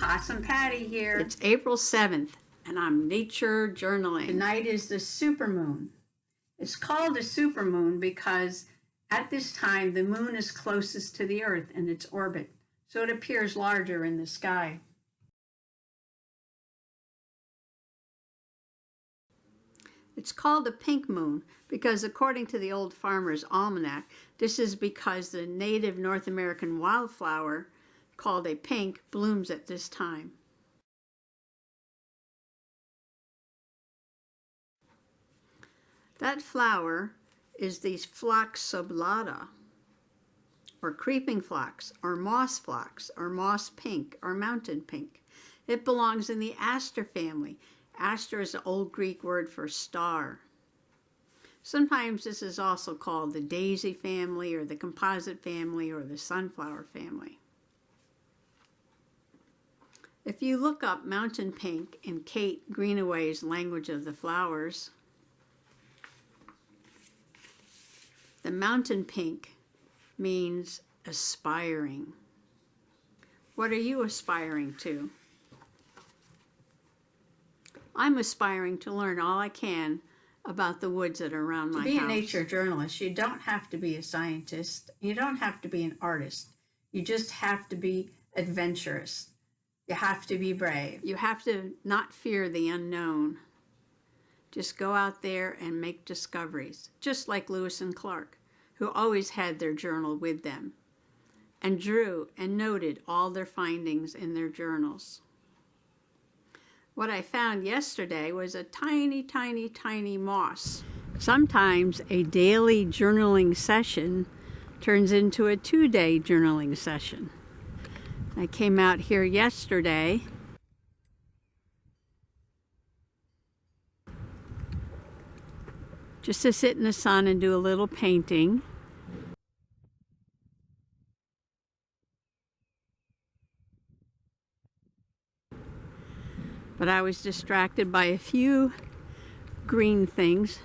Possum Patty here. It's April 7th, and I'm nature journaling. Tonight is the supermoon. It's called a supermoon because at this time the moon is closest to the Earth in its orbit, so it appears larger in the sky. It's called a pink moon because, according to the Old Farmer's Almanac, this is because the native North American wildflower, called a pink, blooms at this time. That flower is the phlox sublata, or creeping phlox, or moss phlox, or moss pink, or mountain pink. It belongs in the aster family. Aster is the Old Greek word for star. Sometimes this is also called the daisy family, or the composite family, or the sunflower family. If you look up mountain pink in Kate Greenaway's Language of the Flowers, the mountain pink means aspiring. What are you aspiring to? I'm aspiring to learn all I can about the woods that are around my house. To be a nature journalist, you don't have to be a scientist. You don't have to be an artist. You just have to be adventurous. You have to be brave. You have to not fear the unknown. Just go out there and make discoveries, just like Lewis and Clark, who always had their journal with them and drew and noted all their findings in their journals. What I found yesterday was a tiny, tiny, tiny moss. Sometimes a daily journaling session turns into a 2-day journaling session. I came out here yesterday just to sit in the sun and do a little painting. But I was distracted by a few green things.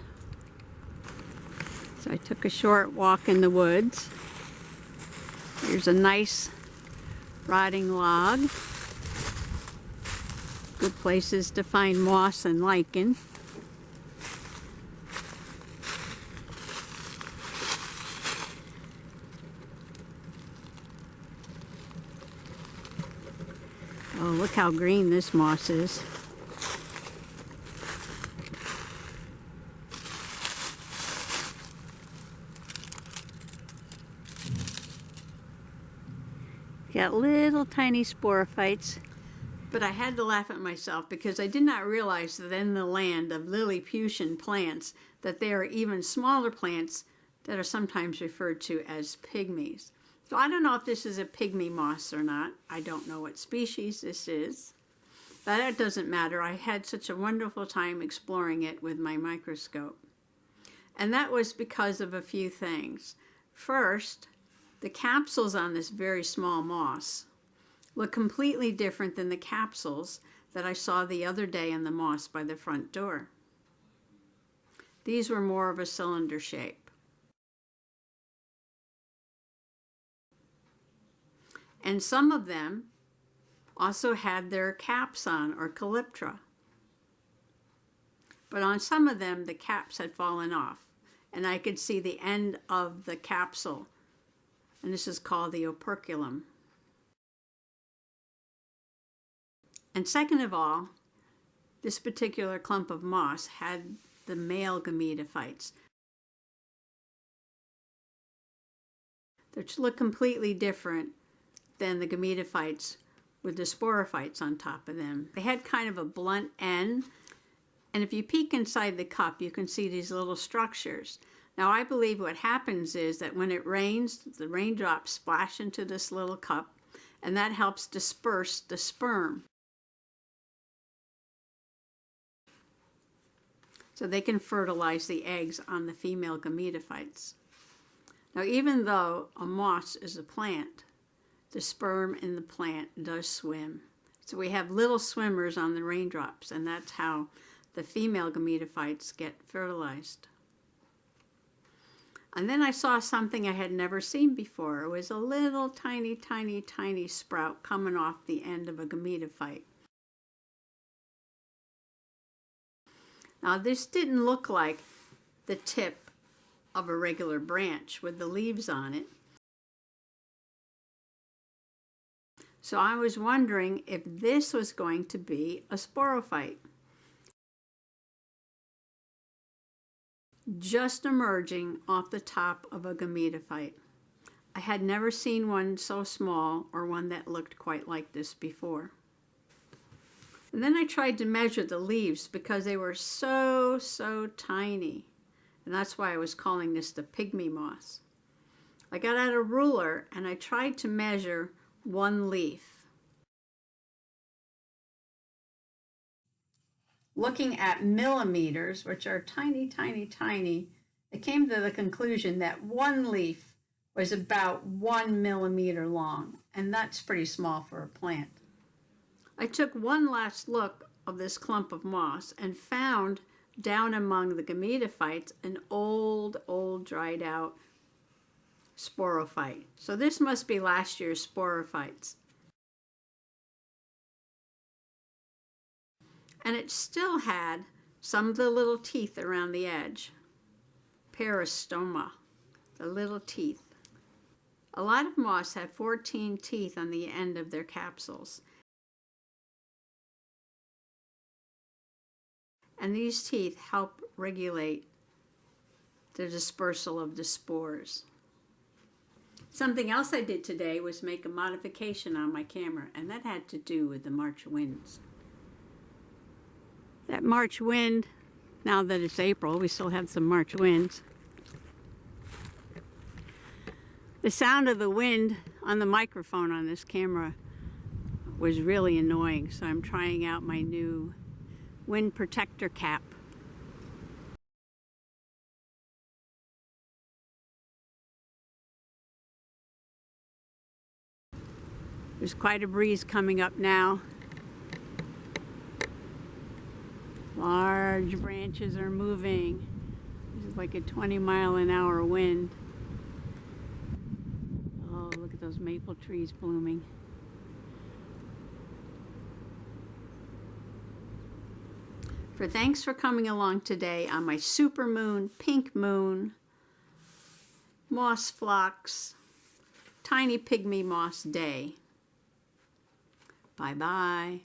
So I took a short walk in the woods. Here's a nice rotting log. Good places to find moss and lichen. Oh, look how green this moss is. Got little tiny sporophytes. But I had to laugh at myself because I did not realize that in the land of Lilliputian plants that there are even smaller plants that are sometimes referred to as pygmies. So I don't know if this is a pygmy moss or not. I don't know what species this is. But that doesn't matter. I had such a wonderful time exploring it with my microscope. And that was because of a few things. First, the capsules on this very small moss look completely different than the capsules that I saw the other day in the moss by the front door. These were more of a cylinder shape. And some of them also had their caps on, or calyptra. But on some of them, the caps had fallen off, and I could see the end of the capsule, and this is called the operculum. And second of all, this particular clump of moss had the male gametophytes, which look completely different than the gametophytes with the sporophytes on top of them. They had kind of a blunt end, and if you peek inside the cup, you can see these little structures. Now, I believe what happens is that when it rains, the raindrops splash into this little cup, and that helps disperse the sperm, so they can fertilize the eggs on the female gametophytes. Now, even though a moss is a plant, the sperm in the plant does swim. So we have little swimmers on the raindrops, and that's how the female gametophytes get fertilized. And then I saw something I had never seen before. It was a little tiny, tiny, tiny sprout coming off the end of a gametophyte. Now this didn't look like the tip of a regular branch with the leaves on it. So I was wondering if this was going to be a sporophyte, just emerging off the top of a gametophyte. I had never seen one so small or one that looked quite like this before. And then I tried to measure the leaves because they were so tiny. And that's why I was calling this the pygmy moss. I got out a ruler and I tried to measure one leaf. Looking at millimeters, which are tiny, tiny, tiny, I came to the conclusion that one leaf was about 1 millimeter long, and that's pretty small for a plant. I took one last look of this clump of moss and found down among the gametophytes an old dried out sporophyte. So this must be last year's sporophytes. And it still had some of the little teeth around the edge. Peristoma, the little teeth. A lot of moss have 14 teeth on the end of their capsules. And these teeth help regulate the dispersal of the spores. Something else I did today was make a modification on my camera, and that had to do with the March winds. That March wind, now that it's April, we still have some March winds. The sound of the wind on the microphone on this camera was really annoying, so I'm trying out my new wind protector cap. There's quite a breeze coming up now. Large branches are moving. This is like a 20-mile-an-hour wind. Oh, look at those maple trees blooming. Thanks for coming along today on my supermoon, pink moon, moss phlox, tiny pygmy moss day. Bye-bye.